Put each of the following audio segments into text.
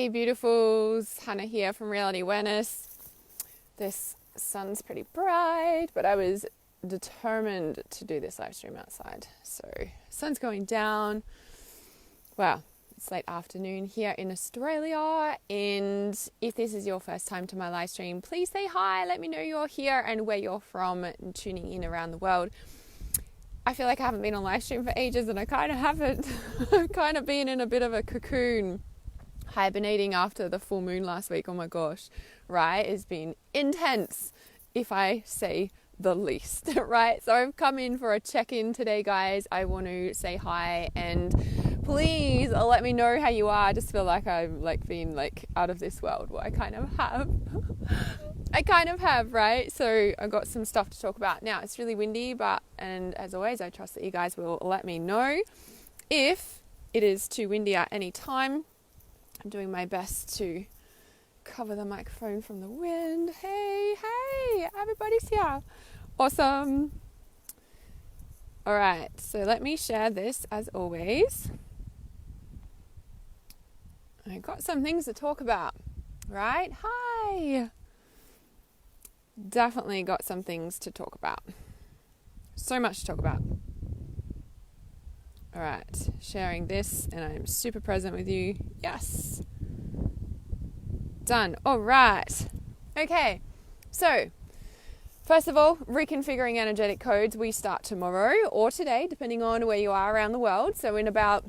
Hey beautifuls, Hannah here from Reality Awareness. This sun's pretty bright, but I was determined to do this live stream outside. So sun's going down. Wow, it's late afternoon here in Australia, and if this is your first time to my live stream, please say hi, let me know you're here and where you're from and tuning in around the world. I feel like I haven't been on live stream for ages, and I kind of haven't. I've kind of been in a bit of a cocoon, hibernating after the full moon last week. Oh my gosh, right? It's been intense, if I say the least, right? So I've come in for a check-in today, guys. I want to say hi and please let me know how you are. I just feel like I've been out of this world. Well, I kind of have, right? So I've got some stuff to talk about. Now, it's really windy, and as always, I trust that you guys will let me know if it is too windy at any time. I'm doing my best to cover the microphone from the wind. Hey, everybody's here. Awesome. All right, so let me share this as always. I got some things to talk about, right? Hi. Definitely got some things to talk about. So much to talk about. All right, sharing this, and I'm super present with you. Yes. Done. All right. Okay. So, first of all, reconfiguring energetic codes. We start tomorrow or today, depending on where you are around the world. So in about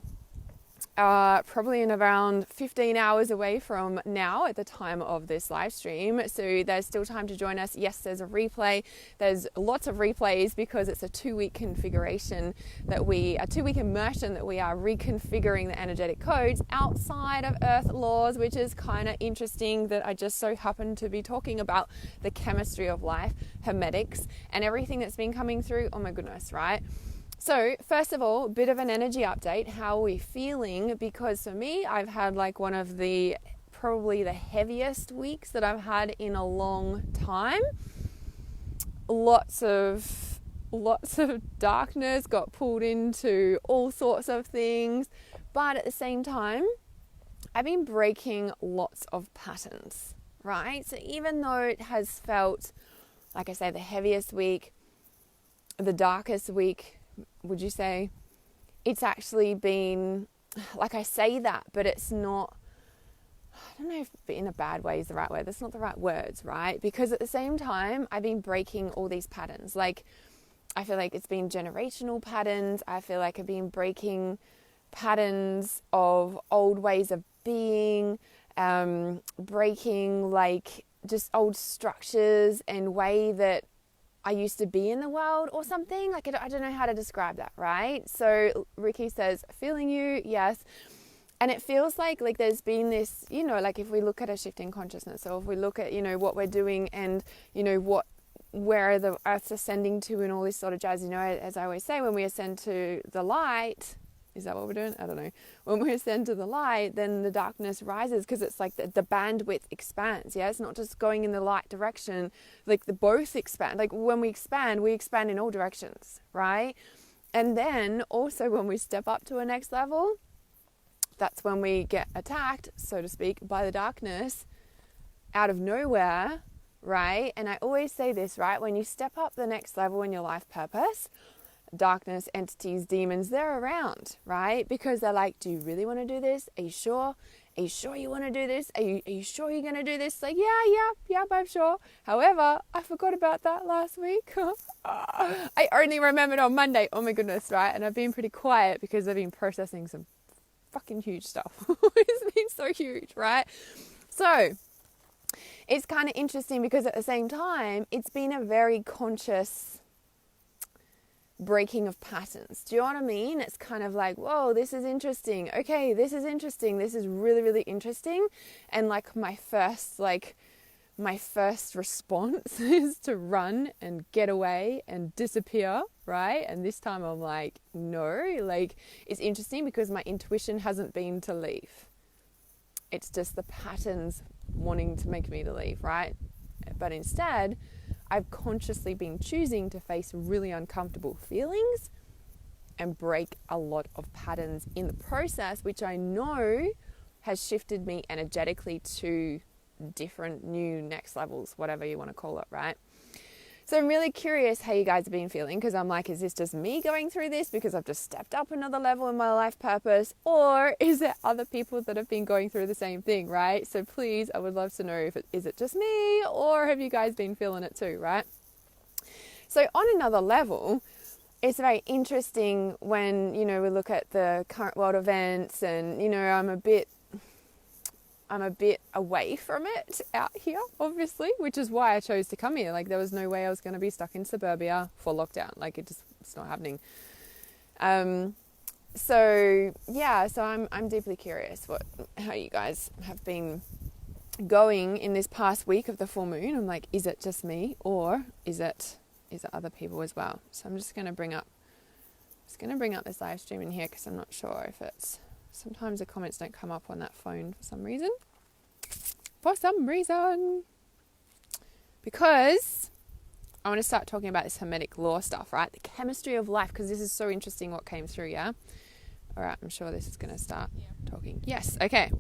probably in around 15 hours away from now at the time of this live stream. So there's still time to join us. Yes, there's a replay. There's lots of replays because it's a 2-week configuration a 2-week immersion that we are reconfiguring the energetic codes outside of Earth laws, which is kind of interesting that I just so happen to be talking about the chemistry of life, Hermetics, and everything that's been coming through. Oh my goodness, right? So first of all, a bit of an energy update. How are we feeling? Because for me, I've had one of the probably the heaviest weeks that I've had in a long time. Lots of darkness, got pulled into all sorts of things. But at the same time, I've been breaking lots of patterns, right? So even though it has felt, like I say, the heaviest week, the darkest week, would you say, it's actually been, I say that, but it's not, I don't know if in a bad way is the right word. That's not the right words, right? Because at the same time, I've been breaking all these patterns. I feel like it's been generational patterns. I feel like I've been breaking patterns of old ways of being, breaking just old structures and way that I used to be in the world or something. I don't know how to describe that, right? So Ricky says, feeling you, yes. And it feels like there's been this, if we look at a shift in consciousness, or if we look at, what we're doing and, where the earth's ascending to and all this sort of jazz, as I always say, when we ascend to the light, is that what we're doing? I don't know. When we ascend to the light, then the darkness rises because it's the bandwidth expands. Yeah, it's not just going in the light direction. The both expand. When we expand in all directions, right? And then also when we step up to a next level, that's when we get attacked, so to speak, by the darkness out of nowhere, right? And I always say this, right? When you step up the next level in your life purpose, darkness, entities, demons, they're around, right? Because they're like, do you really want to do this? Are you sure? Are you sure you want to do this? Are you sure you're going to do this? Yeah, I'm sure. However, I forgot about that last week. I only remembered on Monday. Oh my goodness, right? And I've been pretty quiet because I've been processing some fucking huge stuff. It's been so huge, right? So it's kind of interesting because at the same time, it's been a very conscious breaking of patterns. Do you know what I mean? It's kind of whoa, this is interesting. Okay, this is interesting. This is really, really interesting. And my first response is to run and get away and disappear, right? And this time I'm no, it's interesting because my intuition hasn't been to leave. It's just the patterns wanting to make me to leave, right? But instead, I've consciously been choosing to face really uncomfortable feelings and break a lot of patterns in the process, which I know has shifted me energetically to different new next levels, whatever you want to call it, right? So I'm really curious how you guys have been feeling, because I'm like, is this just me going through this because I've just stepped up another level in my life purpose, or is there other people that have been going through the same thing, right? So please, I would love to know if is it just me, or have you guys been feeling it too, right? So on another level, it's very interesting when, we look at the current world events, and, I'm a bit away from it out here, obviously, which is why I chose to come here. Like, there was no way I was going to be stuck in suburbia for lockdown. Like, it's not happening. So I'm deeply curious how you guys have been going in this past week of the full moon. I'm like, is it just me, or is it other people as well? So I'm just going to bring up this live stream in here, because I'm not sure if it's, sometimes the comments don't come up on that phone for some reason. Because I want to start talking about this Hermetic law stuff, right? The chemistry of life, because this is so interesting what came through, yeah? All right, I'm sure this is going to start talking. Yes, okay.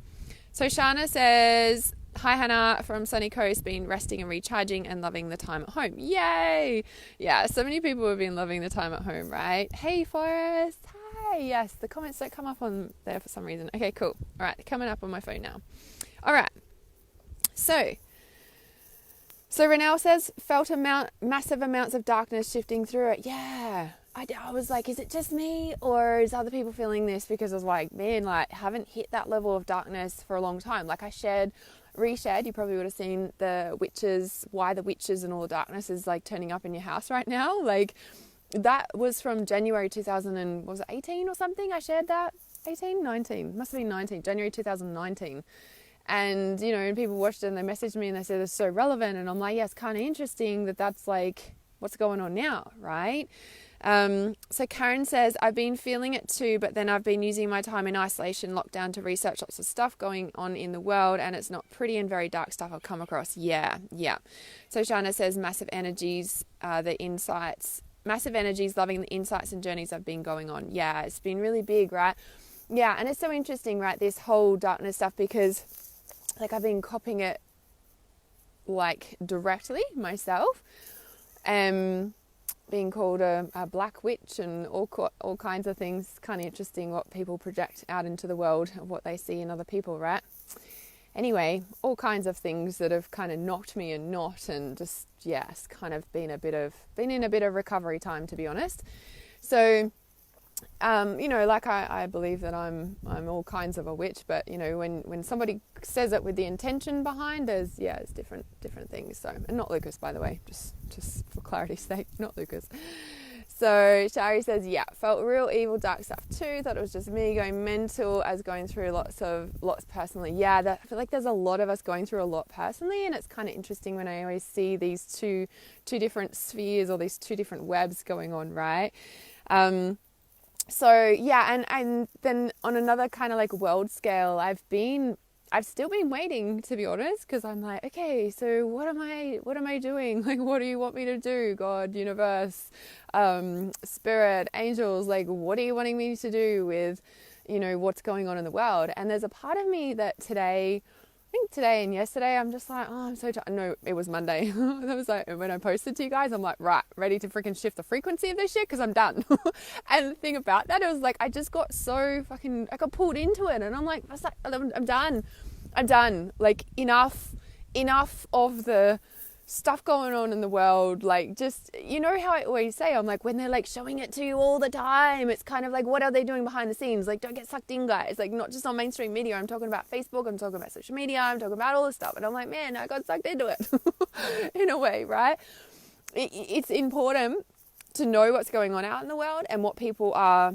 So Shana says, hi Hannah, from Sunny Coast, been resting and recharging and loving the time at home. Yay! Yeah, so many people have been loving the time at home, right? Hey Forrest, hi! Yes, the comments don't come up on there for some reason. Okay, cool. All right, they're coming up on my phone now. All right. So Renelle says, felt massive amounts of darkness shifting through it. Yeah. I was like, is it just me, or is other people feeling this? Because I was like, man, haven't hit that level of darkness for a long time. Like, I reshared, you probably would have seen the witches, why the witches and all the darkness is like turning up in your house right now. Like, that was from January 2018 or something. I shared that 19 must have been 19, January 2019. And, and people watched it and they messaged me and they said it's so relevant. And I'm like, yeah, it's kind of interesting that's like what's going on now, right? So Karen says, I've been feeling it too, but then I've been using my time in isolation, lockdown, to research lots of stuff going on in the world, and it's not pretty and very dark stuff I've come across. Yeah. So Shana says, massive energies, loving the insights and journeys I've been going on. Yeah, it's been really big, right? Yeah, and it's so interesting, right, this whole darkness stuff, because like I've been copying it like directly myself. Being called a black witch and all kinds of things. Kind of interesting what people project out into the world of what they see in other people, right? Anyway, all kinds of things that have kind of knocked me and just, it's kind of been in a bit of recovery time, to be honest. So, I believe that I'm all kinds of a witch, but when somebody says it with the intention behind, it's different things. So, and not Lucas, by the way, just for clarity's sake, not Lucas. So Shari says, felt real evil, dark stuff too. Thought it was just me going mental as going through lots personally. I feel like there's a lot of us going through a lot personally, and it's kind of interesting when I always see these two different spheres, or these two different webs going on, right? And then on another kind of like world scale, I've still been waiting, to be honest, because I'm like, okay, so what am I doing? Like, what do you want me to do? God, universe, spirit, angels, like, what are you wanting me to do with, what's going on in the world? And there's a part of me that today and yesterday, I'm just like, oh, I'm so tired. No, it was Monday. That was like, when I posted to you guys, I'm like, right, ready to freaking shift the frequency of this shit, because I'm done. And the thing about that, it was like, I just got so I got pulled into it, and I'm like, I'm done. Like, enough of the stuff going on in the world. Like, just, how I always say, I'm like, when they're like showing it to you all the time, it's kind of like, what are they doing behind the scenes? Like, don't get sucked in, guys. Like, not just on mainstream media. I'm talking about Facebook, I'm talking about social media, I'm talking about all this stuff. And I'm like, man, I got sucked into it in a way, right? It's important to know what's going on out in the world and what people are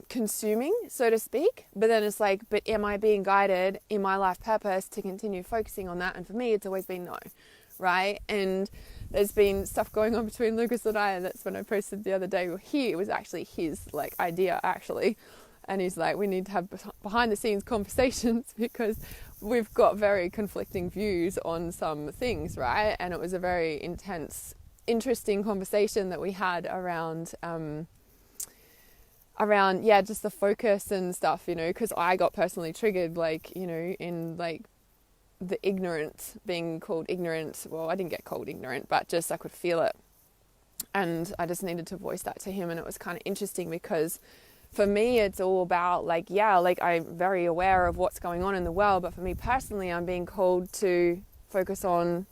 consuming, so to speak. But then it's like, but am I being guided in my life purpose to continue focusing on that? And for me, it's always been no, right? And there's been stuff going on between Lucas and I, and that's when I posted the other day. It was actually his like idea, actually, and he's like, we need to have behind the scenes conversations because we've got very conflicting views on some things, right? And it was a very intense, interesting conversation that we had around around, just the focus and stuff, because I got personally triggered, like, in like the ignorance, being called ignorant. Well, I didn't get called ignorant, but just I could feel it. And I just needed to voice that to him. And it was kind of interesting because for me, it's all about like, I'm very aware of what's going on in the world. But for me personally, I'm being called to focus on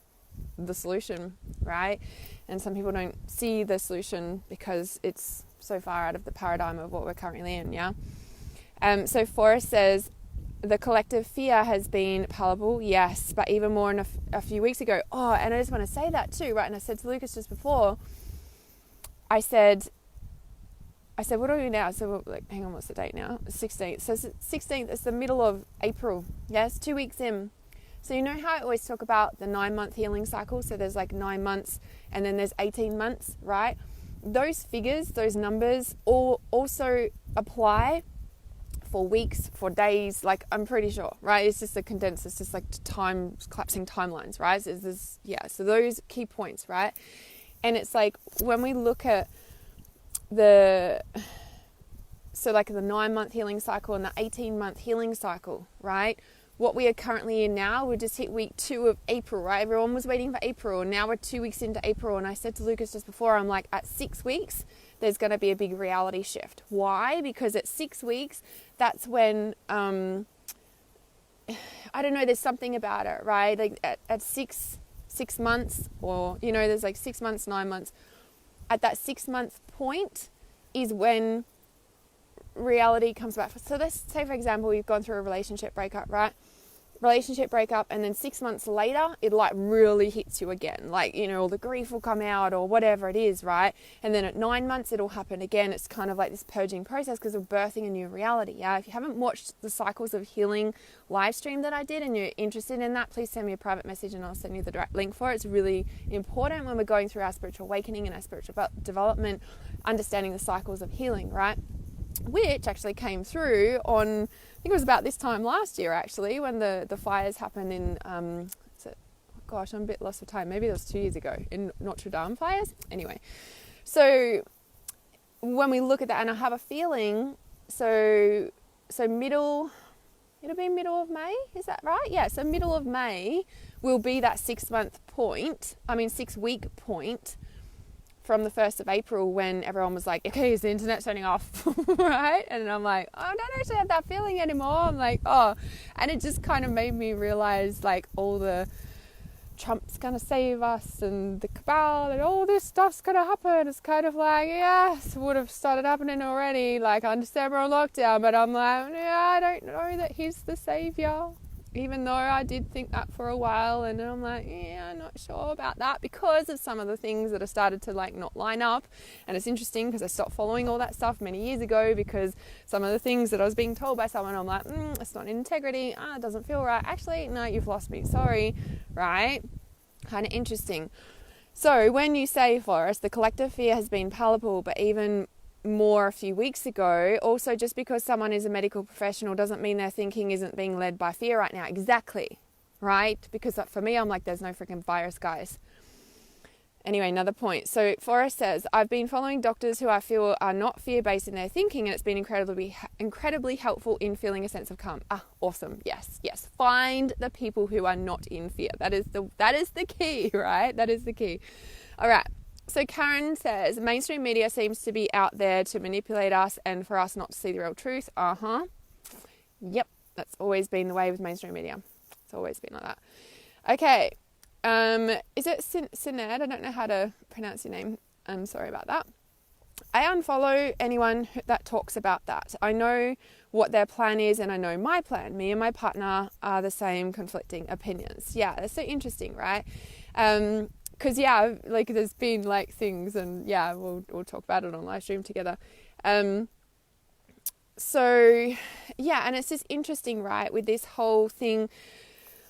the solution, right? And some people don't see the solution because it's so far out of the paradigm of what we're currently in, So Forrest says, the collective fear has been palatable, yes, but even more in a few weeks ago. Oh, and I just want to say that too, right? And I said to Lucas just before, I said, what are we now? So hang on, what's the date now? 16th. So 16th, it's the middle of April. Yes, 2 weeks in. So you know how I always talk about the 9-month healing cycle? So there's like 9 months and then there's 18 months, right? Those figures, those numbers all also apply for weeks, for days, like I'm pretty sure, right? It's just a condensed, it's just like time, collapsing timelines, right? So so those key points, right? And it's like when we look at the 9-month healing cycle and the 18-month healing cycle, right? What we are currently in now, we just hit week 2 of April, right? Everyone was waiting for April, and now we're 2 weeks into April. And I said to Lucas just before, I'm like, at 6 weeks, there's going to be a big reality shift. Why? Because at 6 weeks, that's when, I don't know, there's something about it, right? Like at 6 months, or, there's like 6 months, 9 months. At that 6-month point is when reality comes back. So let's say, for example, we've gone through a relationship breakup, right? Relationship breakup, and then 6 months later, it like really hits you again. Like, all the grief will come out or whatever it is, right? And then at 9 months, it'll happen again. It's kind of like this purging process because of birthing a new reality. Yeah. If you haven't watched the Cycles of Healing live stream that I did and you're interested in that, please send me a private message and I'll send you the direct link for it. It's really important when we're going through our spiritual awakening and our spiritual development, understanding the cycles of healing, right? Which actually came through on, I think it was about this time last year actually, when the fires happened in, I'm a bit lost for time. Maybe it was 2 years ago in Notre Dame fires. Anyway, so when we look at that, and I have a feeling, so it'll be middle of May, is that right? Yeah, so middle of May will be that 6 week point from the 1st of April, when everyone was like, okay, is the internet turning off? Right? And I'm like, oh, I don't actually have that feeling anymore. I'm like, oh, and it just kind of made me realize like all the Trump's going to save us and the cabal and all this stuff's going to happen. It's kind of like, yes, it would have started happening already. Like, I understand we're on lockdown, but I'm like, I don't know that he's the savior. Even though I did think that for a while, and I'm like, I'm not sure about that because of some of the things that have started to like not line up. And it's interesting because I stopped following all that stuff many years ago because some of the things that I was being told by someone, I'm like, it's not integrity. It doesn't feel right. Actually, no, you've lost me. Sorry. Right? Kind of interesting. So when you say, Forrest, the collective fear has been palatable, but even more a few weeks ago, also just because someone is a medical professional doesn't mean their thinking isn't being led by fear right now. Exactly, right? Because for me, I'm like, there's no freaking virus, guys. Anyway, another point. So Forrest says, I've been following doctors who I feel are not fear-based in their thinking, and it's been incredibly helpful in feeling a sense of calm. Awesome. Yes. Find the people who are not in fear. That is the key, right? That is the key. All right. So Karen says, mainstream media seems to be out there to manipulate us and for us not to see the real truth. Yep, that's always been the way with mainstream media. It's always been like that. Okay, is it Sinad? I don't know how to pronounce your name. I'm sorry about that. I unfollow anyone that talks about that. I know what their plan is and I know my plan. Me and my partner are the same conflicting opinions. Yeah, that's so interesting, right? Because like there's been like things, and we'll talk about it on live stream together. And it's just interesting, right? With this whole thing,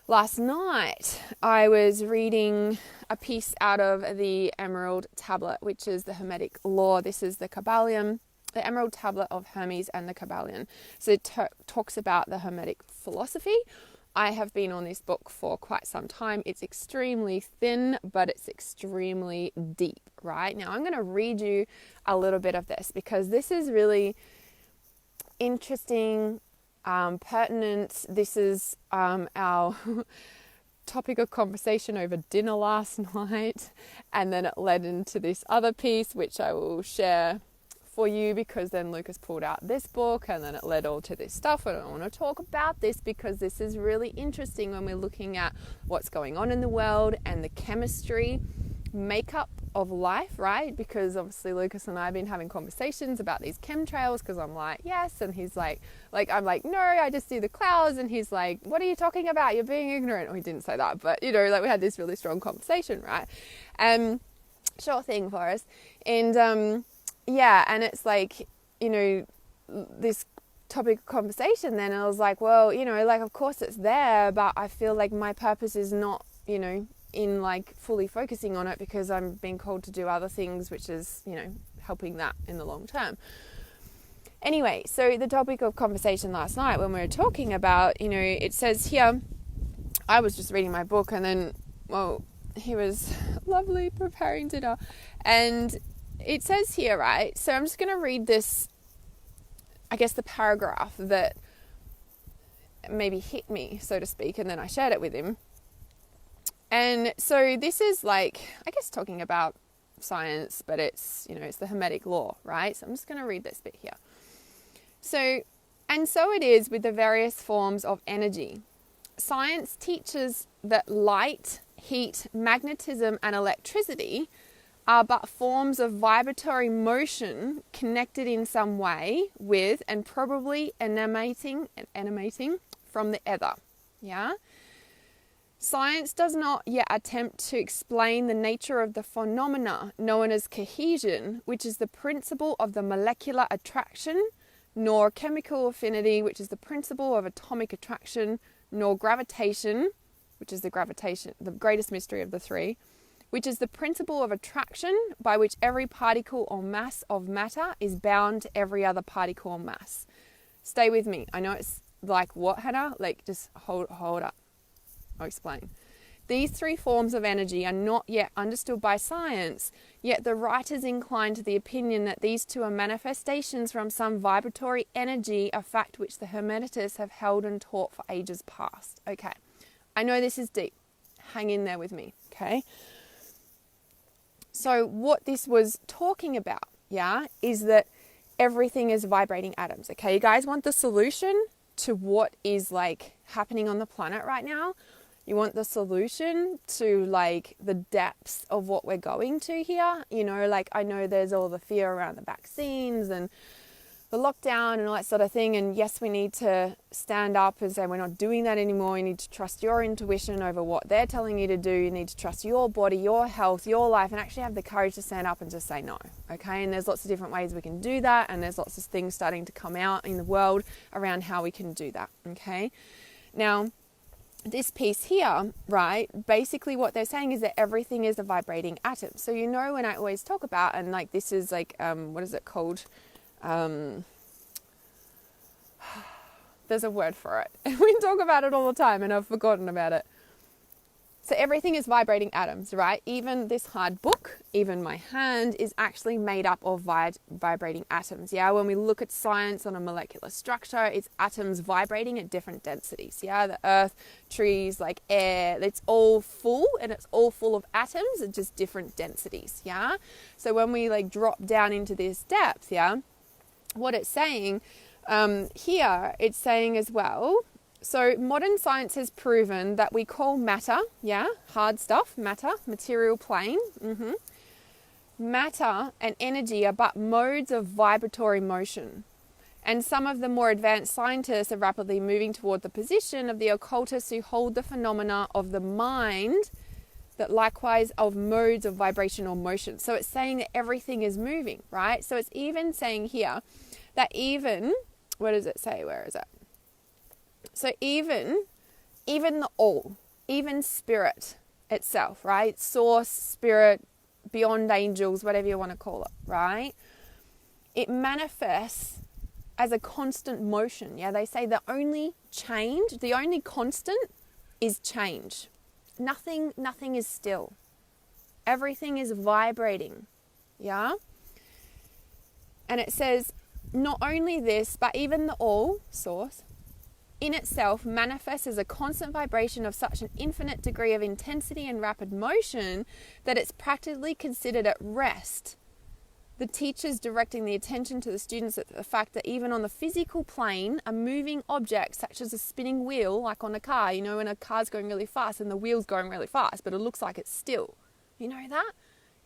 last night I was reading a piece out of the Emerald Tablet, which is the Hermetic law. This is the Kabbalion, the Emerald Tablet of Hermes and the Kabbalion. So it talks about the Hermetic philosophy. I have been on this book for quite some time. It's extremely thin, but it's extremely deep, right? Now I'm going to read you a little bit of this because this is really interesting, pertinent. This is our topic of conversation over dinner last night, and then it led into this other piece which I will share for you, because then Lucas pulled out this book, and then it led all to this stuff. And I want to talk about this because this is really interesting when we're looking at what's going on in the world and the chemistry makeup of life, right? Because obviously Lucas and I have been having conversations about these chemtrails, because I'm like, yes, and he's like I'm like, no, I just see the clouds, and he's like, what are you talking about? You're being ignorant. Or he didn't say that, but you know, like we had this really strong conversation, right? Short thing for us. And yeah, and it's like, you know, this topic of conversation, then I was like, well, you know, like of course it's there, but I feel like my purpose is not, you know, in like fully focusing on it, because I'm being called to do other things, which is, you know, helping that in the long term. Anyway, so the topic of conversation last night when we were talking about, you know, it says here, I was just reading my book, and then, well, he was lovely preparing dinner, and it says here, right? So I'm just going to read this, I guess the paragraph that maybe hit me, so to speak, and then I shared it with him. And so this is like, I guess talking about science, but it's, you know, it's the Hermetic law, right? So I'm just going to read this bit here. So, and so it is with the various forms of energy. Science teaches that light, heat, magnetism, and electricity are but forms of vibratory motion connected in some way with and probably emanating from the ether. Yeah? Science does not yet attempt to explain the nature of the phenomena known as cohesion, which is the principle of the molecular attraction, nor chemical affinity, which is the principle of atomic attraction, nor gravitation, which is the greatest mystery of the three, which is the principle of attraction by which every particle or mass of matter is bound to every other particle or mass. Stay with me. I know it's like, what, Hannah? Like, just hold up. I'll explain. These three forms of energy are not yet understood by science, yet the writers incline to the opinion that these two are manifestations from some vibratory energy, a fact which the Hermeticists have held and taught for ages past. Okay, I know this is deep. Hang in there with me, okay? So what this was talking about, yeah, is that everything is vibrating atoms, okay? You guys want the solution to what is like happening on the planet right now? You want the solution to like the depths of what we're going to here? You know, like I know there's all the fear around the vaccines and the lockdown and all that sort of thing. And yes, we need to stand up and say we're not doing that anymore. You need to trust your intuition over what they're telling you to do. You need to trust your body, your health, your life, and actually have the courage to stand up and just say no. Okay, and there's lots of different ways we can do that. And there's lots of things starting to come out in the world around how we can do that. Okay, now this piece here, right, basically what they're saying is that everything is a vibrating atom. So you know when I always talk about, and like this is like, what is it called? There's a word for it. We talk about it all the time and I've forgotten about it. So everything is vibrating atoms, right? Even this hard book, even my hand is actually made up of vibrating atoms. Yeah, when we look at science on a molecular structure, it's atoms vibrating at different densities. Yeah, the earth, trees, like air, it's all full and it's all full of atoms at just different densities. Yeah, so when we like drop down into this depth, yeah, what it's saying here, it's saying as well. So modern science has proven that we call matter, yeah, hard stuff, matter, material plane, matter and energy are but modes of vibratory motion. And some of the more advanced scientists are rapidly moving toward the position of the occultists who hold the phenomena of the mind that likewise of modes of vibration or motion. So it's saying that everything is moving, right? So it's even saying here that even, what does it say? Where is it? So even the all, even spirit itself, right? Source, spirit, beyond angels, whatever you want to call it, right? It manifests as a constant motion. Yeah, they say the only change, the only constant is change. Nothing is still. Everything is vibrating. Yeah? And it says, not only this, but even the all, source, in itself manifests as a constant vibration of such an infinite degree of intensity and rapid motion that it's practically considered at rest. The teachers directing the attention to the students at the fact that even on the physical plane, a moving object such as a spinning wheel, like on a car, you know, when a car's going really fast and the wheel's going really fast, but it looks like it's still. You know that?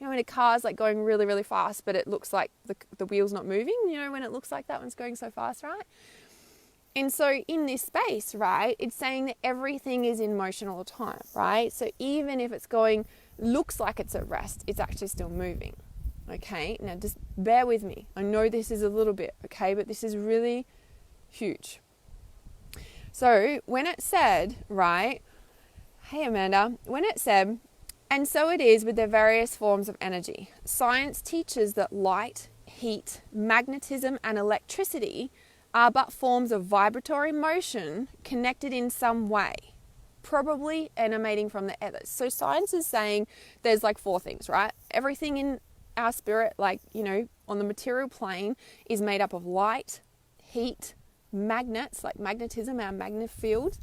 You know, when a car's like going really, really fast, but it looks like the wheel's not moving, you know, when it looks like that one's going so fast, right? And so in this space, right, it's saying that everything is in motion all the time, right? So even if it's going, looks like it's at rest, it's actually still moving, okay? Now just bear with me. I know this is a little bit, okay, but this is really huge. So when it said, right, hey Amanda, when it said, and so it is with the various forms of energy. Science teaches that light, heat, magnetism, and electricity are but forms of vibratory motion connected in some way, probably emanating from the ethers. So science is saying there's like 4 things, right? Everything in our spirit, like, you know, on the material plane is made up of light, heat, magnets, like magnetism, our magnet field,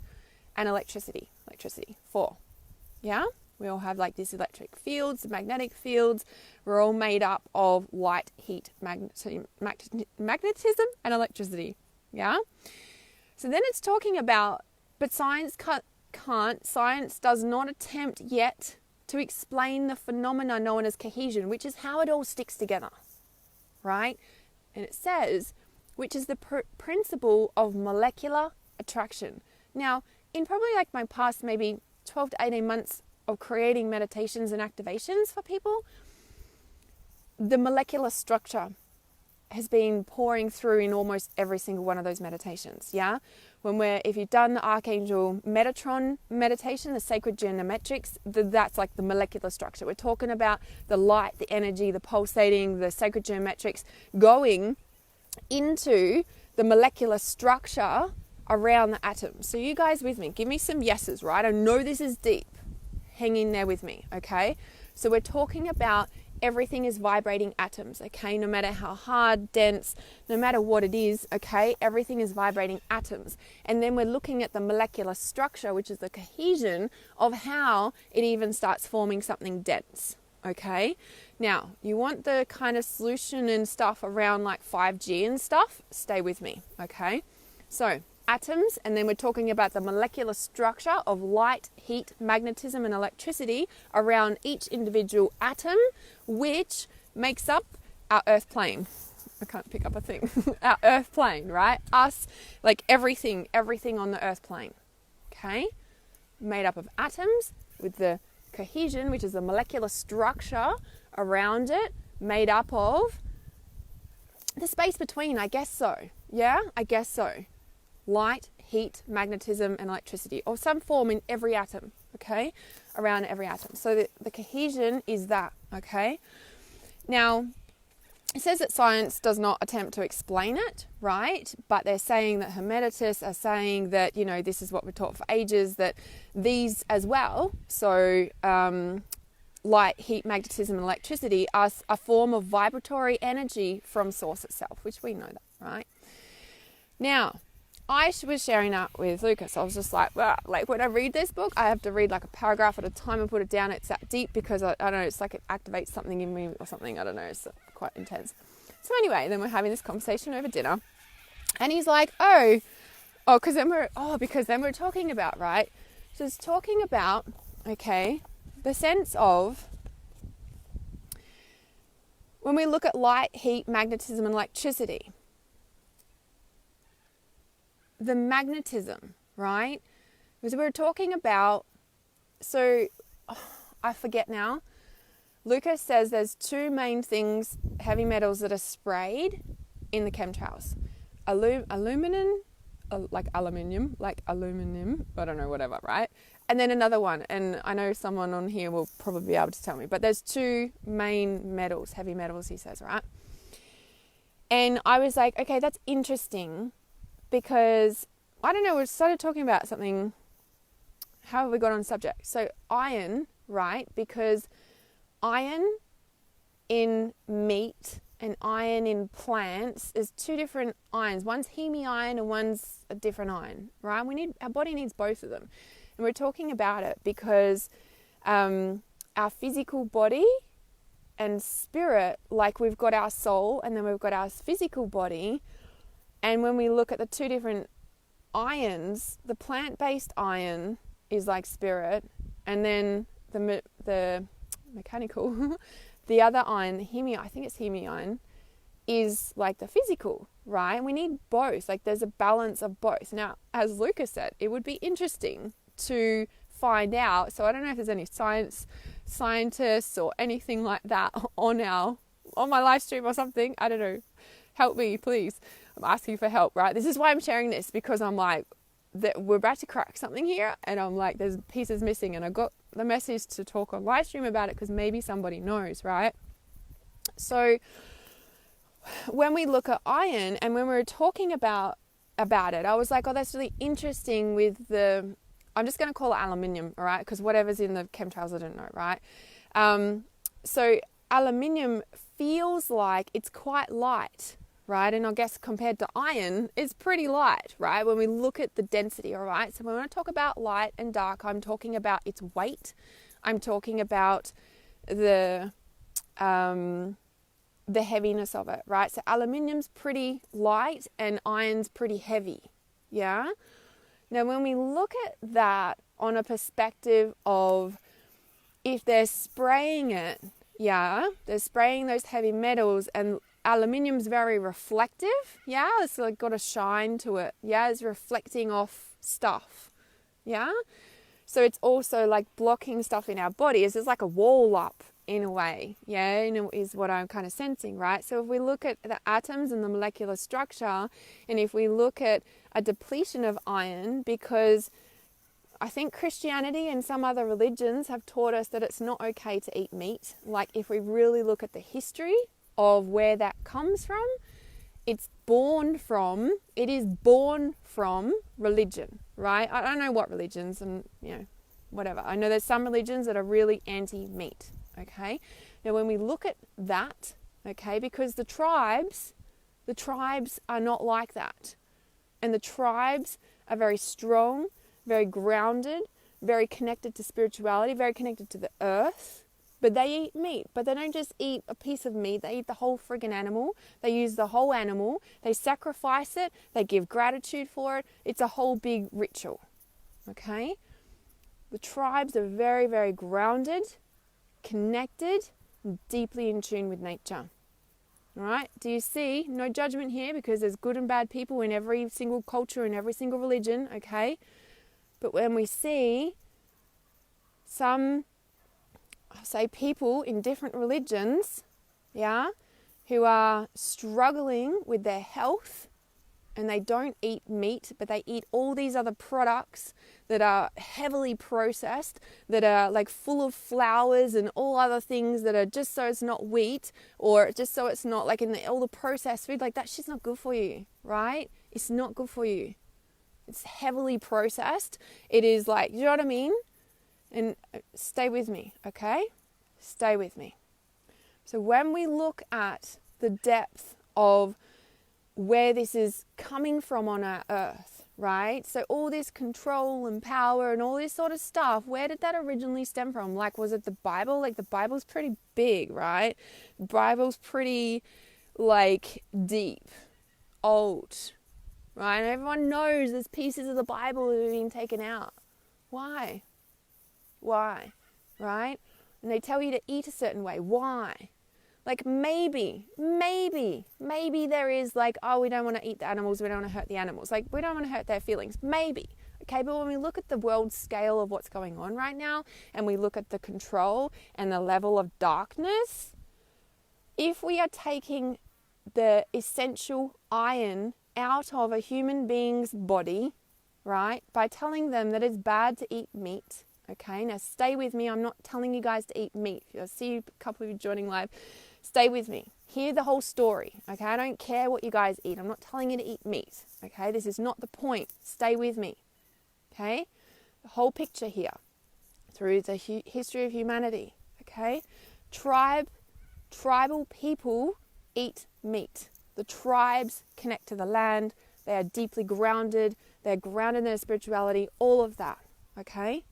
and electricity. 4. Yeah? We all have like these electric fields, magnetic fields. We're all made up of light, heat, magnetism, and electricity. Yeah? So then it's talking about, but science can't, science does not attempt yet to explain the phenomena known as cohesion, which is how it all sticks together, right? And it says, which is the principle of molecular attraction. Now, in probably like my past maybe 12 to 18 months of creating meditations and activations for people, the molecular structure has been pouring through in almost every single one of those meditations. Yeah, if you've done the Archangel Metatron meditation, the sacred geometrics, that's like the molecular structure. We're talking about the light, the energy, the pulsating, the sacred geometrics going into the molecular structure around the atom. So you guys with me, give me some yeses, right? I know this is deep. Hang in there with me, okay? So we're talking about everything is vibrating atoms, okay? No matter how hard, dense, no matter what it is, okay? Everything is vibrating atoms. And then we're looking at the molecular structure, which is the cohesion of how it even starts forming something dense, okay? Now, you want the kind of solution and stuff around like 5G and stuff? Stay with me, okay? So, atoms, and then we're talking about the molecular structure of light, heat, magnetism, and electricity around each individual atom, which makes up our earth plane. I can't pick up a thing. Our earth plane, right? Us, like everything on the earth plane, okay? Made up of atoms with the cohesion, which is the molecular structure around it, made up of the space between, I guess so. Yeah, I guess so. Light, heat, magnetism, and electricity, or some form in every atom, okay? Around every atom. So the cohesion is that, okay? Now, it says that science does not attempt to explain it, right? But they're saying that Hermeticists are saying that, you know, this is what we're taught for ages, that these as well, so light, heat, magnetism, and electricity are a form of vibratory energy from source itself, which we know that, right? Now, I was sharing that with Lucas. I was just like, well, like when I read this book, I have to read like a paragraph at a time and put it down. It's that deep because I don't know, it's like it activates something in me or something. I don't know. It's quite intense. So anyway, then we're having this conversation over dinner, and he's like, because then we're talking about, right? So it's talking about, okay, the sense of when we look at light, heat, magnetism, and electricity. The magnetism, right? Because we were talking about, I forget now. Lucas says there's 2 main things, heavy metals that are sprayed in the chemtrails. Aluminium, I don't know, whatever, right? And then another one, and I know someone on here will probably be able to tell me, but there's 2 main metals, heavy metals, he says, right? And I was like, okay, that's interesting. Because, I don't know, we started talking about something, how have we got on subject? So iron, right? Because iron in meat and iron in plants is two different irons. One's heme iron and one's a different iron, right? Our body needs both of them. And we're talking about it because our physical body and spirit, like we've got our soul and then we've got our physical body. And when we look at the two different irons, the plant-based iron is like spirit, and then the mechanical, the other iron, the heme, I think it's heme iron, is like the physical, right? We need both. Like there's a balance of both. Now, as Lucas said, it would be interesting to find out. So I don't know if there's any scientists or anything like that on my live stream or something. I don't know. Help me, please. I'm asking for help, right? This is why I'm sharing this, because I'm like, that we're about to crack something here, and I'm like, there's pieces missing, and I got the message to talk on live stream about it because maybe somebody knows, right? So when we look at iron, and when we were talking about it, I was like, oh, that's really interesting with I'm just going to call it aluminium, all right? Because whatever's in the chemtrails, I don't know, right? So aluminium feels like it's quite light, right? And I guess compared to iron, it's pretty light, right? When we look at the density, all right? So when I talk about light and dark, I'm talking about its weight. I'm talking about the heaviness of it, right? So aluminium's pretty light and iron's pretty heavy, yeah? Now, when we look at that on a perspective of if they're spraying it, yeah, they're spraying those heavy metals, and aluminium's very reflective, yeah, it's like got a shine to it, yeah, it's reflecting off stuff, yeah, so it's also like blocking stuff in our body. It's like a wall up in a way, yeah, is what I'm kind of sensing, right? So if we look at the atoms and the molecular structure, and if we look at a depletion of iron, because I think Christianity and some other religions have taught us that it's not okay to eat meat. Like if we really look at the history of where that comes from, it is born from religion, right? I don't know what religions, and whatever. I know there's some religions that are really anti-meat, okay? Now when we look at that, okay, because the tribes are not like that. And the tribes are very strong, very grounded, very connected to spirituality, very connected to the earth. But they eat meat. But they don't just eat a piece of meat. They eat the whole friggin' animal. They use the whole animal. They sacrifice it. They give gratitude for it. It's a whole big ritual. Okay? The tribes are very, very grounded, connected, and deeply in tune with nature. All right? Do you see? No judgment here, because there's good and bad people in every single culture, in every single religion, okay? But when we see some, I'll say, people in different religions, yeah, who are struggling with their health, and they don't eat meat, but they eat all these other products that are heavily processed, that are like full of flours and all other things that are just so it's not wheat, or just so it's not like all the processed food, like that shit's not good for you, right? It's not good for you. It's heavily processed. It is like, you know what I mean? And stay with me, okay? Stay with me. So when we look at the depth of where this is coming from on our earth, right? So all this control and power and all this sort of stuff, where did that originally stem from? Like, was it the Bible? Like, the Bible's pretty big, right? The Bible's pretty, like, deep, old, right? And everyone knows there's pieces of the Bible that have been taken out. Why? Why? Right? And they tell you to eat a certain way. Why? Like maybe there is like, oh, we don't want to eat the animals, we don't want to hurt the animals. Like, we don't want to hurt their feelings. Maybe. Okay, but when we look at the world scale of what's going on right now, and we look at the control and the level of darkness, if we are taking the essential iron out of a human being's body, right, by telling them that it's bad to eat meat, okay, now stay with me. I'm not telling you guys to eat meat. I see a couple of you joining live. Stay with me. Hear the whole story, okay? I don't care what you guys eat. I'm not telling you to eat meat, okay? This is not the point. Stay with me, okay? The whole picture here through the history of humanity, okay? Tribal people eat meat. The tribes connect to the land. They are deeply grounded. They're grounded in their spirituality, all of that, okay?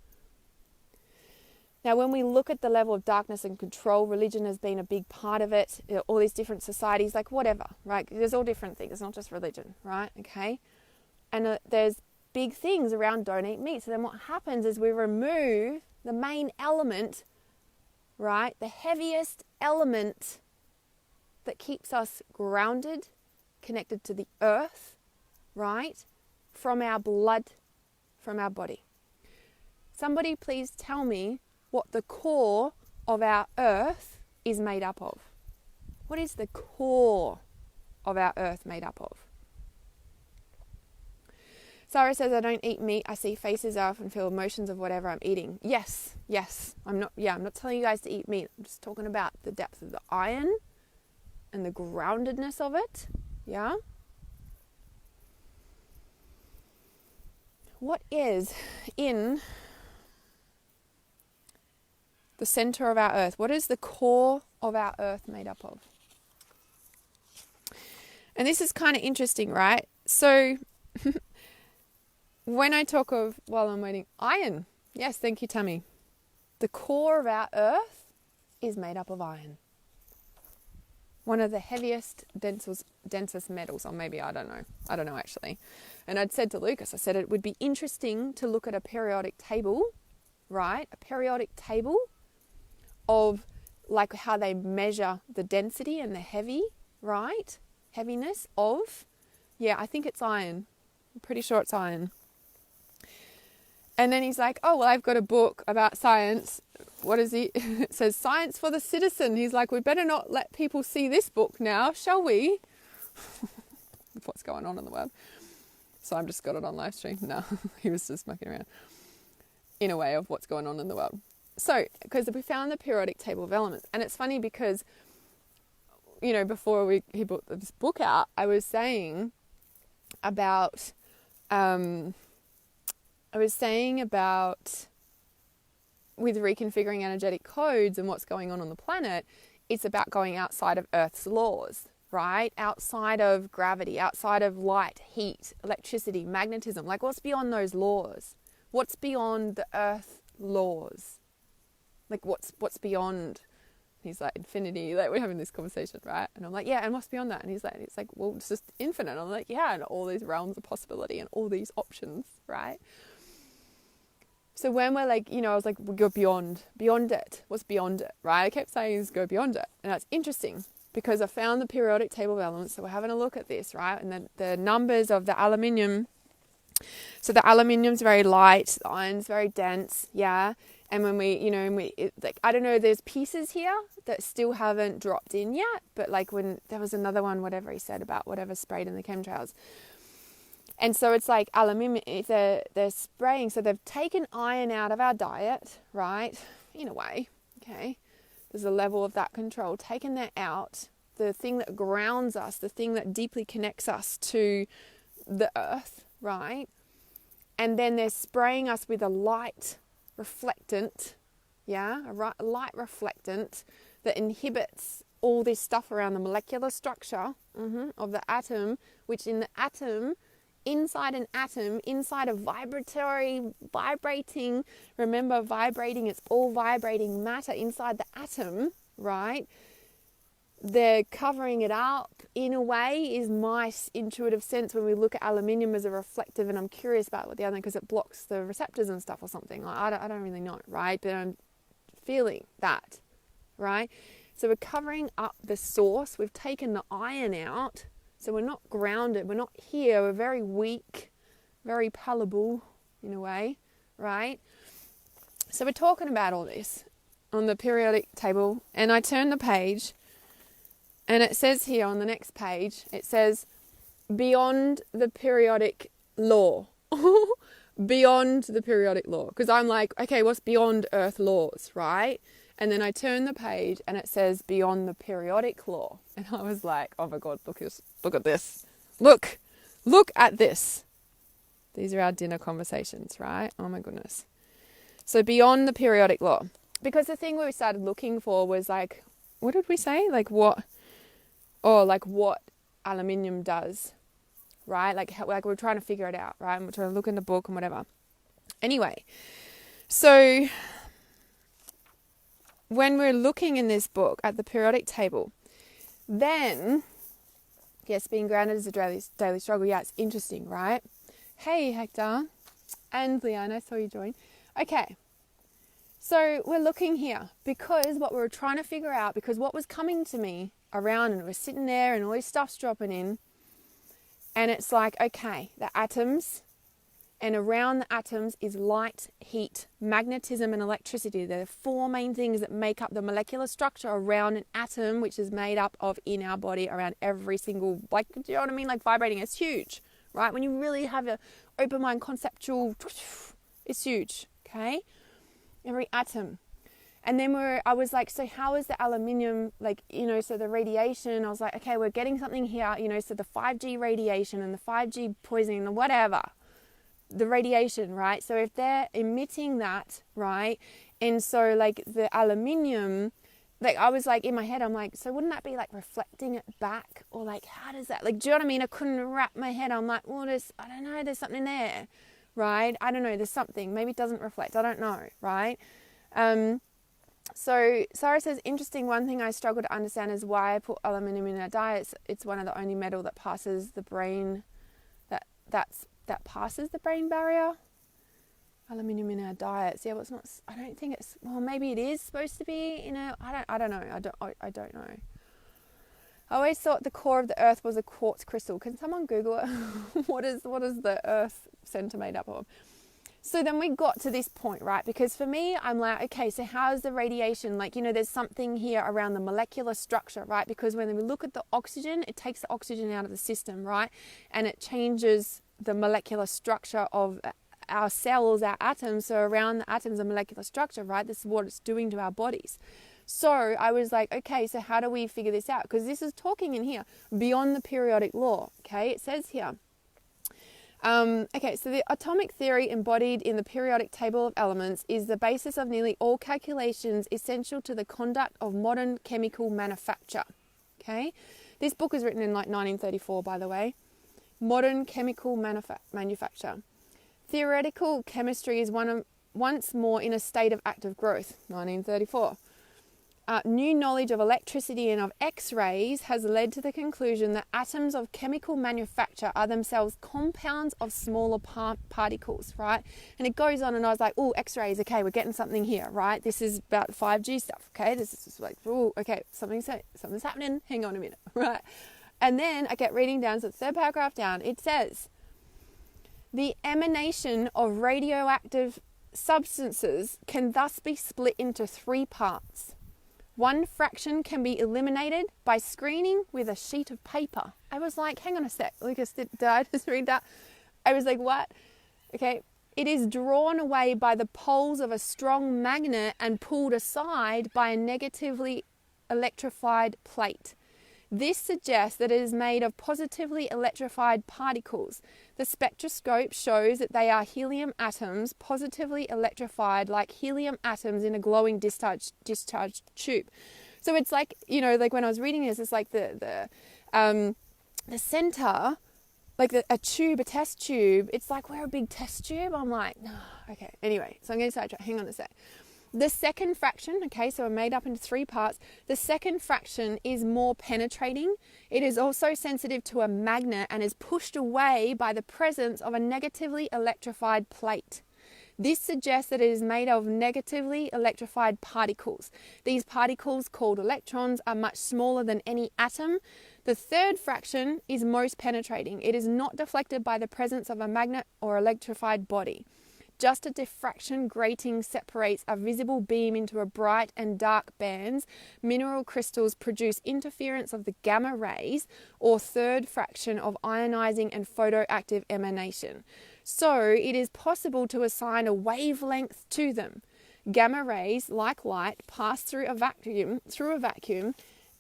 Now, when we look at the level of darkness and control, religion has been a big part of it. All these different societies, like whatever, right? There's all different things. It's not just religion, right? Okay? And there's big things around don't eat meat. So then what happens is we remove the main element, right? The heaviest element that keeps us grounded, connected to the earth, right? From our blood, from our body. Somebody please tell me what the core of our earth is made up of. What is the core of our earth made up of? Sarah says, I don't eat meat. I see faces. I often feel emotions of whatever I'm eating. Yes. I'm not telling you guys to eat meat. I'm just talking about the depth of the iron and the groundedness of it. Yeah. What is in the center of our earth? What is the core of our earth made up of? And this is kind of interesting, right? So when I talk of, while I'm waiting, iron. Yes, thank you, Tammy. The core of our earth is made up of iron. One of the heaviest, densest metals, or maybe, I don't know actually. And I'd said to Lucas, I said it would be interesting to look at a periodic table, right? A periodic table of like how they measure the density and the heavy, right? Heaviness of, I think it's iron. I'm pretty sure it's iron. And then he's like, oh, well, I've got a book about science. What is he? It says Science for the Citizen. He's like, we better not let people see this book now, shall we? What's going on in the world? So I've just got it on live stream. No, he was just mucking around in a way of what's going on in the world. So, because we found the periodic table of elements. And it's funny because, before he brought this book out, I was saying about, with reconfiguring energetic codes and what's going on the planet, it's about going outside of Earth's laws, right? Outside of gravity, outside of light, heat, electricity, magnetism. Like, what's beyond those laws? What's beyond the Earth laws? Like, what's beyond? He's like, infinity. Like, we're having this conversation, right? And I'm like, yeah, and what's beyond that? And he's like, it's like, well, it's just infinite. And I'm like, yeah, and all these realms of possibility and all these options, right? So when we're like, I was like, we go beyond it. What's beyond it, right? I kept saying is go beyond it. And that's interesting because I found the periodic table of elements. So we're having a look at this, right? And the numbers of the aluminium. So the aluminium's very light, the iron's very dense, yeah. And when I don't know, there's pieces here that still haven't dropped in yet. But like when there was another one, whatever he said about whatever sprayed in the chemtrails. And so it's like aluminium, they're spraying. So they've taken iron out of our diet, right? In a way, okay? There's a level of that control. Taking that out, the thing that grounds us, the thing that deeply connects us to the earth, right? And then they're spraying us with a light reflectant, a light reflectant that inhibits all this stuff around the molecular structure of the atom, which in the atom, inside an atom, inside a vibrating, remember vibrating, it's all vibrating matter inside the atom, right? They're covering it up in a way is my intuitive sense when we look at aluminium as a reflective, and I'm curious about what the other, because it blocks the receptors and stuff or something. I don't really know, right? But I'm feeling that, right? So we're covering up the source. We've taken the iron out. So we're not grounded. We're not here. We're very weak, very palpable in a way, right? So we're talking about all this on the periodic table. And I turn the page. And it says here on the next page, it says, beyond the periodic law. Beyond the periodic law. Because I'm like, okay, what's beyond Earth laws, right? And then I turn the page and it says, beyond the periodic law. And I was like, oh my God, look at this. Look at this. These are our dinner conversations, right? Oh my goodness. So beyond the periodic law. Because the thing we started looking for was like, what did we say? Like what or like what aluminium does, right? Like we're trying to figure it out, right? And we're trying to look in the book and whatever. Anyway, so when we're looking in this book at the periodic table, then, yes, being grounded is a daily struggle. Yeah, it's interesting, right? Hey, Hector and Leanne, I saw you join. Okay, so we're looking here because what we were trying to figure out, because what was coming to me around, and we're sitting there and all this stuff's dropping in, and it's like, okay, the atoms, and around the atoms is light, heat, magnetism, and electricity. They're the four main things that make up the molecular structure around an atom, which is made up of in our body around every single, like, do you know what I mean? Like vibrating, it's huge, right? When you really have an open mind conceptual, it's huge, okay? Every atom. And then I was like, so how is the aluminium, like, you know, so the radiation, I was like, okay, we're getting something here, you know, so the 5G radiation and the 5G poisoning and whatever, the radiation, right? So if they're emitting that, right? And so like the aluminium, like I was like in my head, I'm like, so wouldn't that be like reflecting it back? Or like, how does that, like, do you know what I mean? I couldn't wrap my head. I'm like, well, I don't know, there's something there, right? I don't know, there's something, maybe it doesn't reflect. I don't know, right? So Sarah says, interesting, one thing I struggle to understand is why I put aluminium in our diets. It's one of the only metal that passes the brain, that passes the brain barrier. Aluminium in our diets. Yeah, well, it's not, I don't think it's, well, maybe it is supposed to be, you know, I don't know. I don't know. I always thought the core of the earth was a quartz crystal. Can someone Google it? What is the earth center made up of? So then we got to this point, right? Because for me, I'm like, okay, so how is the radiation? Like, you know, there's something here around the molecular structure, right? Because when we look at the oxygen, it takes the oxygen out of the system, right? And it changes the molecular structure of our cells, our atoms. So around the atoms, the molecular structure, right? This is what it's doing to our bodies. So I was like, okay, so how do we figure this out? Because this is talking in here beyond the periodic law, okay? It says here, okay, so the atomic theory embodied in the periodic table of elements is the basis of nearly all calculations essential to the conduct of modern chemical manufacture. Okay, this book is written in like 1934, by the way. Modern chemical manufacture. Theoretical chemistry is once more in a state of active growth. 1934. New knowledge of electricity and of X-rays has led to the conclusion that atoms of chemical manufacture are themselves compounds of smaller particles, right? And it goes on, and I was like, oh, X-rays, okay, we're getting something here, right? This is about 5G stuff, okay? This is just like, oh, okay, something's happening. Hang on a minute, right? And then I get reading down, so the third paragraph down, it says, the emanation of radioactive substances can thus be split into three parts. One fraction can be eliminated by screening with a sheet of paper. I was like, hang on a sec, Lucas, did I just read that? I was like, what? Okay, it is drawn away by the poles of a strong magnet and pulled aside by a negatively electrified plate. This suggests that it is made of positively electrified particles. The spectroscope shows that they are helium atoms positively electrified like helium atoms in a glowing discharge tube. So it's like, you know, like when I was reading this, it's like the center, like a test tube. It's like, we're a big test tube. I'm like, oh, okay. Anyway, so I'm going to sidetrack. Hang on a sec. The second fraction, okay, so we're made up into three parts. The second fraction is more penetrating. It is also sensitive to a magnet and is pushed away by the presence of a negatively electrified plate. This suggests that it is made of negatively electrified particles. These particles, called electrons, are much smaller than any atom. The third fraction is most penetrating. It is not deflected by the presence of a magnet or electrified body. Just a diffraction grating separates a visible beam into a bright and dark bands. Mineral crystals produce interference of the gamma rays, or third fraction of ionizing and photoactive emanation. So it is possible to assign a wavelength to them. Gamma rays, like light, pass through a vacuum,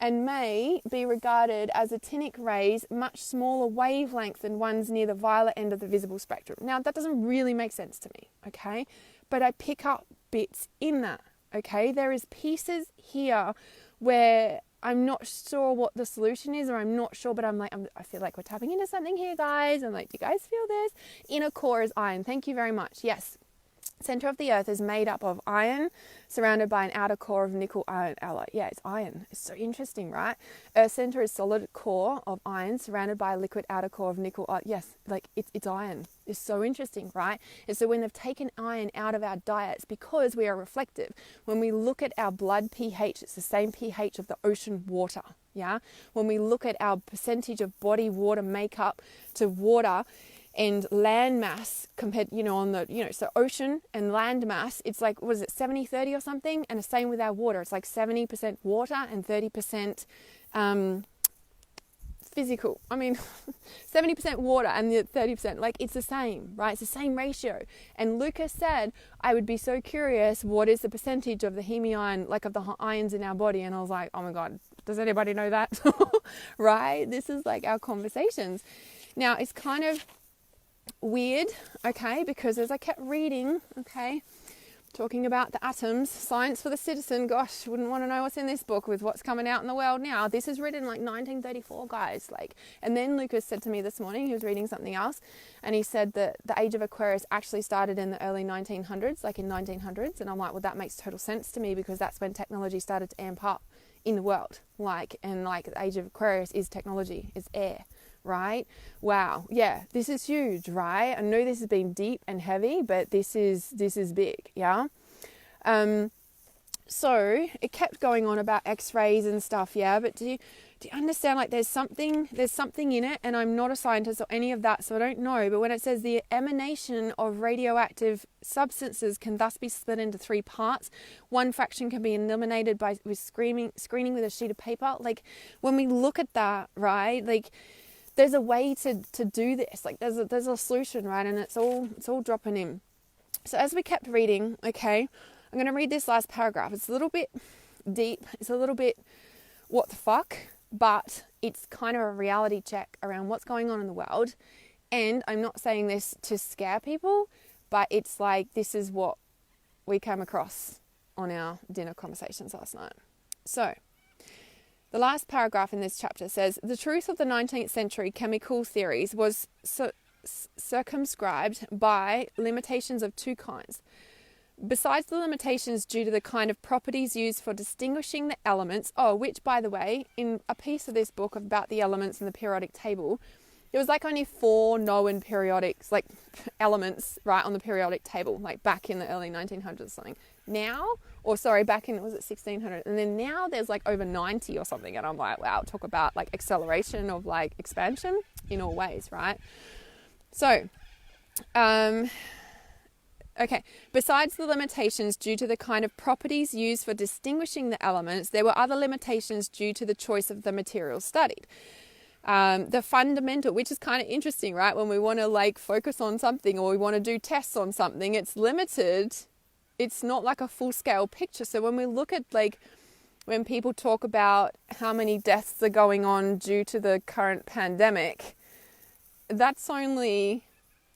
and may be regarded as actinic rays, much smaller wavelength than ones near the violet end of the visible spectrum. Now, that doesn't really make sense to me, okay? But I pick up bits in that, okay? There is pieces here where I'm not sure what the solution is, or I'm not sure, but I feel like we're tapping into something here, guys. I'm like, do you guys feel this? Inner core is iron. Thank you very much. Yes. Center of the earth is made up of iron, surrounded by an outer core of nickel iron alloy. Yeah, it's iron. It's so interesting, right? Earth center is solid core of iron, surrounded by a liquid outer core of nickel. Yes, like it's iron. It's so interesting, right? And so when they've taken iron out of our diets, because we are reflective, when we look at our blood pH, it's the same pH of the ocean water. Yeah. When we look at our percentage of body water makeup to water, and land mass compared, on the, so ocean and land mass, it's like, was it 70-30 or something? And the same with our water. It's like 70% water and 30% physical. 70% water and the 30%, like it's the same, right? It's the same ratio. And Lucas said, I would be so curious, what is the percentage of the heme-ion, like of the ions in our body? And I was like, oh my God, does anybody know that? Right? This is like our conversations. Now, it's kind of weird, okay, because as I kept reading, okay, talking about the atoms, Science for the Citizen, gosh, wouldn't want to know what's in this book with what's coming out in the world now. This is written like 1934, guys, and then Lucas said to me this morning, he was reading something else, and he said that the age of Aquarius actually started in the early 1900s, like in 1900s, and I'm like, well, that makes total sense to me, because that's when technology started to amp up in the world, and the age of Aquarius is technology, is air. Right? Wow. Yeah, this is huge, right? I know this has been deep and heavy, but this is big, yeah? So it kept going on about x-rays and stuff, yeah? But do you understand, like there's something in it, and I'm not a scientist or any of that, so I don't know, but when it says the emanation of radioactive substances can thus be split into 3 parts, one fraction can be eliminated with screening with a sheet of paper, like when we look at that, right, like there's a way to do this. Like there's a solution, right? And it's all dropping in. So as we kept reading, okay, I'm going to read this last paragraph. It's a little bit deep. It's a little bit what the fuck, but it's kind of a reality check around what's going on in the world. And I'm not saying this to scare people, but it's like this is what we came across on our dinner conversations last night. So the last paragraph in this chapter says, the truth of the 19th century chemical theories was circumscribed by limitations of 2 kinds. Besides the limitations due to the kind of properties used for distinguishing the elements, which, by the way, in a piece of this book about the elements in the periodic table, there was like only 4 known periodics, like elements, right, on the periodic table, like back in the early 1900s or something. Now, back in, was it 1600? And then now there's like over 90 or something. And I'm like, wow, talk about like acceleration of like expansion in all ways, right? So, okay. Besides the limitations due to the kind of properties used for distinguishing the elements, there were other limitations due to the choice of the materials studied. The fundamental, which is kind of interesting, right? When we want to like focus on something or we want to do tests on something, it's limited. It's not like a full-scale picture. So when we look at like when people talk about how many deaths are going on due to the current pandemic, that's only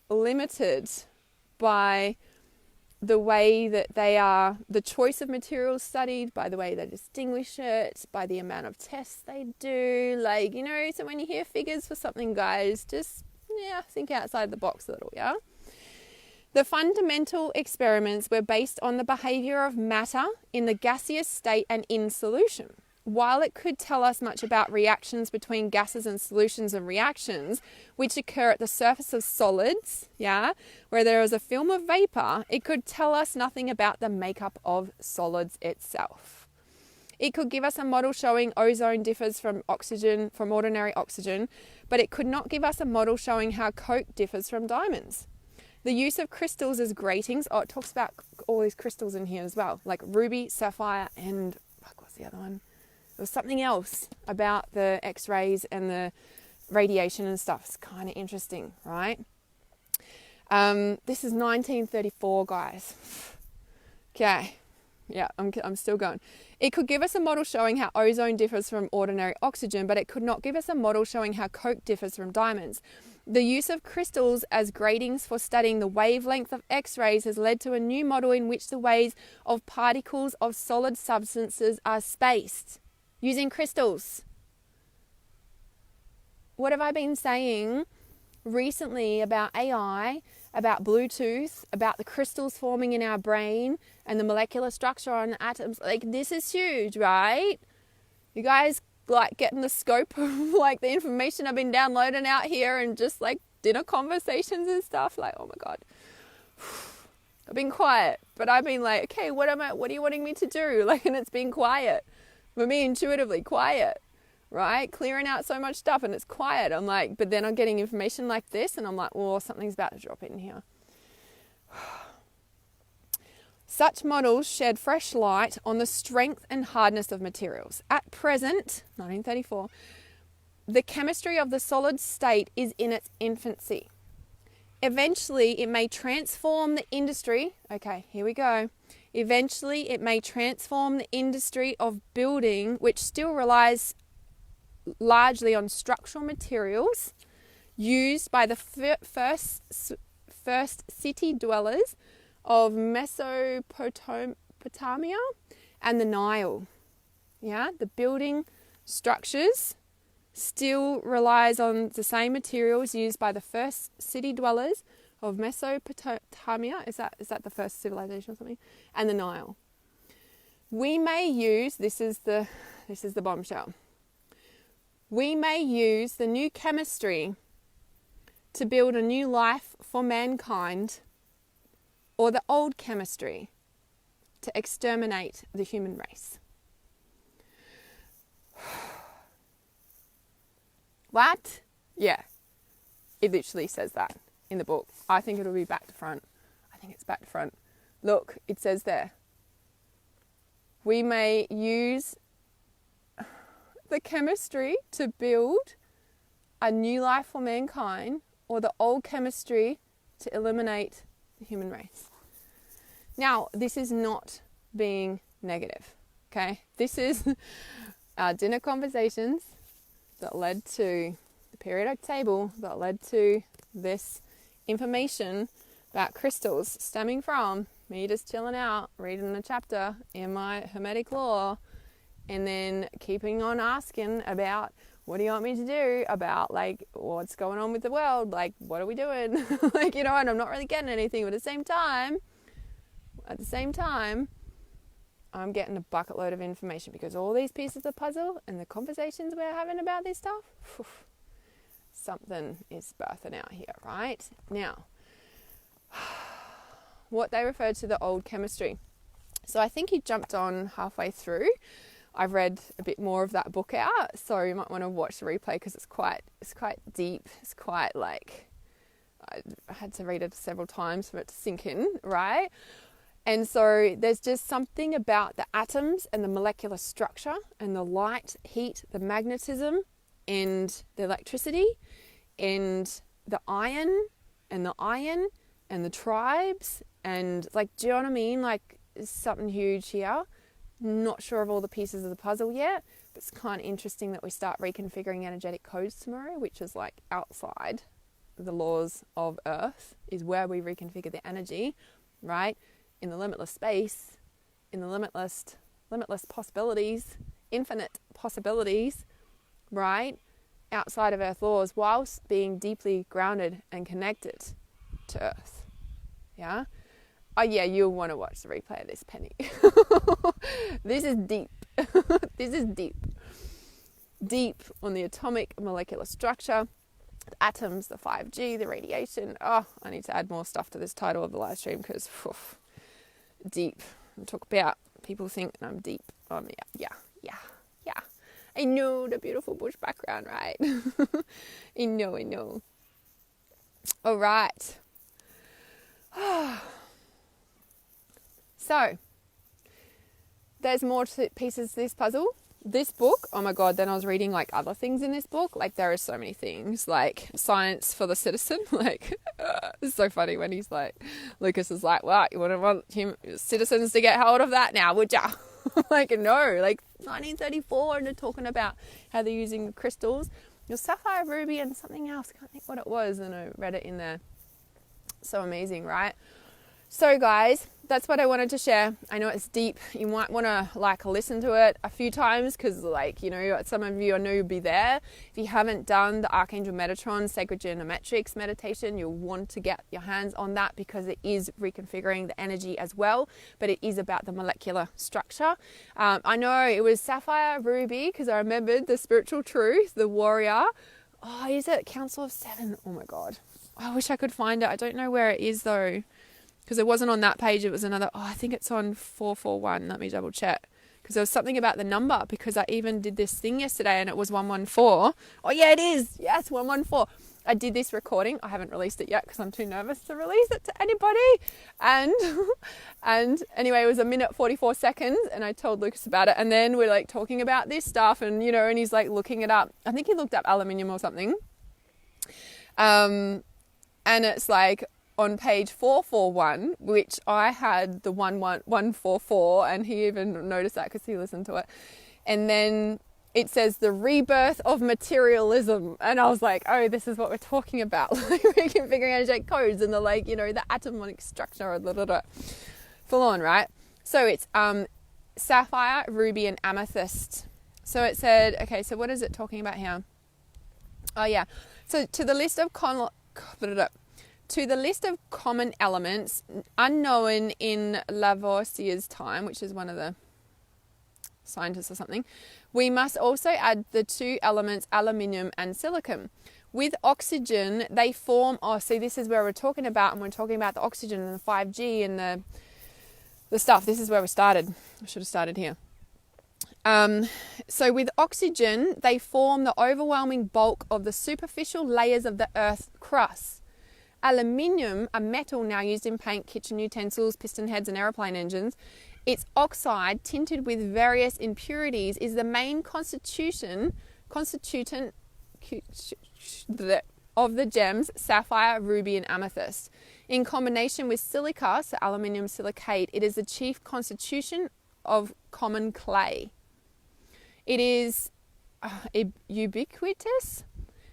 limited by the way that they are, the choice of materials studied, by the way they distinguish it, by the amount of tests they do, so when you hear figures for something, guys, just, think outside the box a little, yeah? The fundamental experiments were based on the behavior of matter in the gaseous state and in solution. While it could tell us much about reactions between gases and solutions and reactions, which occur at the surface of solids, where there is a film of vapor, it could tell us nothing about the makeup of solids itself. It could give us a model showing ozone differs from ordinary oxygen, but it could not give us a model showing how coke differs from diamonds. The use of crystals as gratings, it talks about all these crystals in here as well, like ruby, sapphire, and what's the other one? There was something else about the x-rays and the radiation and stuff. It's kind of interesting, right? This is 1934, guys. Okay. Yeah, I'm still going. It could give us a model showing how ozone differs from ordinary oxygen, but it could not give us a model showing how coke differs from diamonds. The use of crystals as gratings for studying the wavelength of X-rays has led to a new model in which the waves of particles of solid substances are spaced. using crystals. What have I been saying recently about AI, about Bluetooth, about the crystals forming in our brain and the molecular structure on atoms? Like, this is huge, right? You guys like getting the scope of like the information I've been downloading out here and just like dinner conversations and stuff. Like, oh my God. I've been quiet, but I've been like, okay, what are you wanting me to do? Like, and it's been quiet. For me, intuitively quiet, right? Clearing out so much stuff and it's quiet. I'm like, but then I'm getting information like this and I'm like, oh, something's about to drop in here. Such models shed fresh light on the strength and hardness of materials. At present, 1934, the chemistry of the solid state is in its infancy. Eventually, it may transform the industry. Okay, here we go. Eventually, it may transform the industry of building, which still relies largely on structural materials used by the first city dwellers of Mesopotamia and the Nile. Yeah, the building structures still relies on the same materials used by the first city dwellers of Mesopotamia. Is that the first civilization or something? And the Nile. We may use, this is the bombshell. We may use the new chemistry to build a new life for mankind, or the old chemistry to exterminate the human race. What? Yeah, it literally says that in the book. I think it'll be back to front. I think it's back to front. Look, it says there. We may use the chemistry to build a new life for mankind, or the old chemistry to eliminate the human race. Now, this is not being negative, okay? This is our dinner conversations that led to the periodic table, that led to this information about crystals stemming from me just chilling out, reading a chapter in my Hermetic law, and then keeping on asking about, what do you want me to do about, like, what's going on with the world? Like, what are we doing? Like, you know, and I'm not really getting anything. But at the same time, I'm getting a bucket load of information, because all these pieces of the puzzle and the conversations we're having about this stuff, something is birthing out here, right? Now, what they refer to the old chemistry. So I think he jumped on halfway through. I've read a bit more of that book out, so you might want to watch the replay, because it's quite deep. It's quite like, I had to read it several times for it to sink in, right? And so there's just something about the atoms and the molecular structure and the light, heat, the magnetism and the electricity and the iron and the tribes, and like, do you know what I mean? Like, it's something huge here. Not sure of all the pieces of the puzzle yet, but it's kind of interesting that we start reconfiguring energetic codes tomorrow, which is like outside the laws of Earth, is where we reconfigure the energy, right? In the limitless space, in the limitless possibilities, infinite possibilities, right? Outside of Earth laws, whilst being deeply grounded and connected to Earth. Yeah? Oh yeah, you'll want to watch the replay of this, Penny. This is deep. This is deep. Deep on the atomic molecular structure, the atoms, the 5G, the radiation. Oh, I need to add more stuff to this title of the live stream, because deep. I'll talk about, people think that I'm deep. Yeah. I know, the beautiful bush background, right? I know. All right. So, there's more pieces to this puzzle. This book, oh my God, then I was reading like other things in this book. Like, there are so many things, like science for the citizen. Like, it's so funny when he's like, Lucas is like, well, you wouldn't want citizens to get hold of that now, would ya? Like, no, like 1934, and they're talking about how they're using the crystals. Your sapphire, ruby, and something else. I can't think what it was, and I read it in there. So amazing, right? So guys, that's what I wanted to share. I know it's deep. You might want to like listen to it a few times because like, you know, some of you I know you'll be there. If you haven't done the Archangel Metatron Sacred Geometrics meditation, you'll want to get your hands on that because it is reconfiguring the energy as well, but it is about the molecular structure. I know it was Sapphire Ruby because I remembered the spiritual truth, the warrior. Oh, is it Council of Seven? Oh my God. I wish I could find it. I don't know where it is though. Because it wasn't on that page, it was another, I think it's on 441. Let me double check. Because there was something about the number, because I even did this thing yesterday and it was 114. Oh yeah, it is. Yes, 114. I did this recording. I haven't released it yet because I'm too nervous to release it to anybody. And anyway, it was 1:44 and I told Lucas about it. And then we're like talking about this stuff and, you know, and he's like looking it up. I think he looked up aluminium or something. And it's like, on page 441, which I had the 144, and he even noticed that because he listened to it. And then it says the rebirth of materialism. And I was like, oh, this is what we're talking about. Like reconfiguring energetic codes and the like, you know, the atomic structure, blah, blah, blah. Full on, right? So it's sapphire, ruby, and amethyst. So it said, okay, so what is it talking about here? Oh, yeah. So to the list of common elements unknown in Lavoisier's time, which is one of the scientists or something, we must also add the two elements aluminium and silicon. With oxygen, they form, see, this is where we're talking about, and we're talking about the oxygen and the 5G and the stuff. This is where we started. I should have started here. So with oxygen, they form the overwhelming bulk of the superficial layers of the Earth's crust. Aluminium, a metal now used in paint, kitchen utensils, piston heads and aeroplane engines, its oxide tinted with various impurities is the main constituent of the gems sapphire, ruby and amethyst. In combination with silica, so aluminium silicate, it is the chief constitution of common clay. It is ubiquitous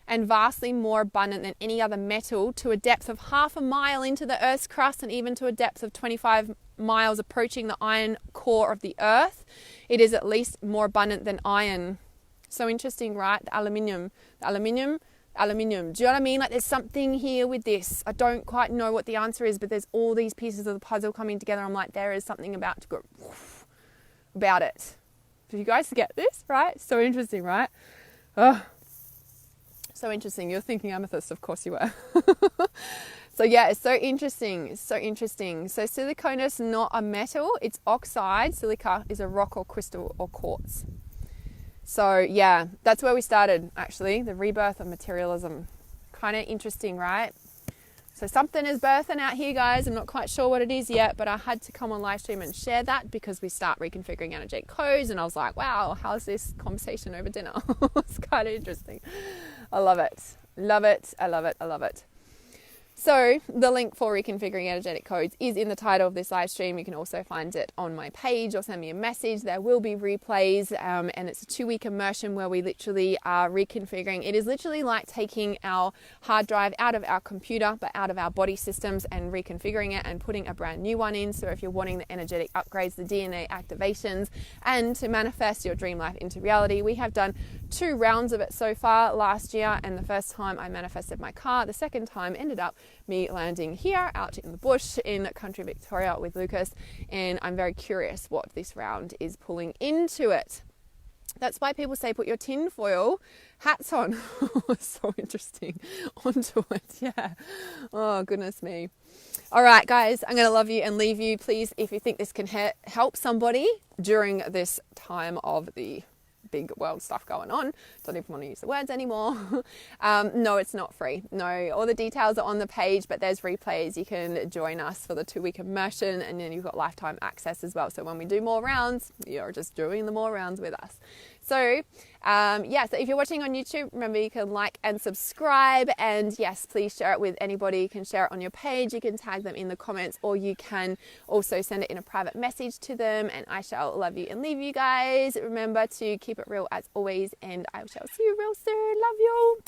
and vastly more abundant than any other metal to a depth of 1/2 mile into the Earth's crust and even to a depth of 25 miles approaching the iron core of the Earth. It is at least more abundant than iron. So interesting, right? The aluminium. Do you know what I mean? Like there's something here with this. I don't quite know what the answer is, but there's all these pieces of the puzzle coming together. I'm like, there is something about to go about it. Do you guys get this, right? So interesting, right? Oh. So interesting. You're thinking amethyst, of course you were. So yeah, it's so interesting. It's so interesting. So silicon is not a metal, it's oxide. Silica is a rock or crystal or quartz. So yeah, that's where we started actually, the rebirth of materialism. Kind of interesting, right? So something is birthing out here, guys. I'm not quite sure what it is yet, but I had to come on live stream and share that because we start reconfiguring energetic codes. And I was like, wow, how's this conversation over dinner? It's kind of interesting. I love it. Love it. I love it. I love it. So the link for reconfiguring energetic codes is in the title of this live stream. You can also find it on my page or send me a message. There will be replays and it's a 2-week immersion where we literally are reconfiguring. It is literally like taking our hard drive out of our computer, but out of our body systems and reconfiguring it and putting a brand new one in. So if you're wanting the energetic upgrades, the DNA activations, and to manifest your dream life into reality, we have done 2 rounds of it so far last year. And the first time I manifested my car, the second time ended up me landing here out in the bush in country Victoria with Lucas, and I'm very curious what this round is pulling into it. That's why people say put your tinfoil hats on. So interesting. Onto it, yeah. Oh goodness me. All right, guys, I'm going to love you and leave you. Please, if you think this can help somebody during this time of the big world stuff going on, don't even want to use the words anymore. No, it's not free. No, all the details are on the page, but there's replays. You can join us for the 2-week immersion, and then you've got lifetime access as well. So when we do more rounds, you're just doing the more rounds with us. So yeah, so if you're watching on YouTube, remember you can like and subscribe, and yes, please share it with anybody. You can share it on your page, you can tag them in the comments, or you can also send it in a private message to them, and I shall love you and leave you guys. Remember to keep it real as always, and I shall see you real soon. Love you.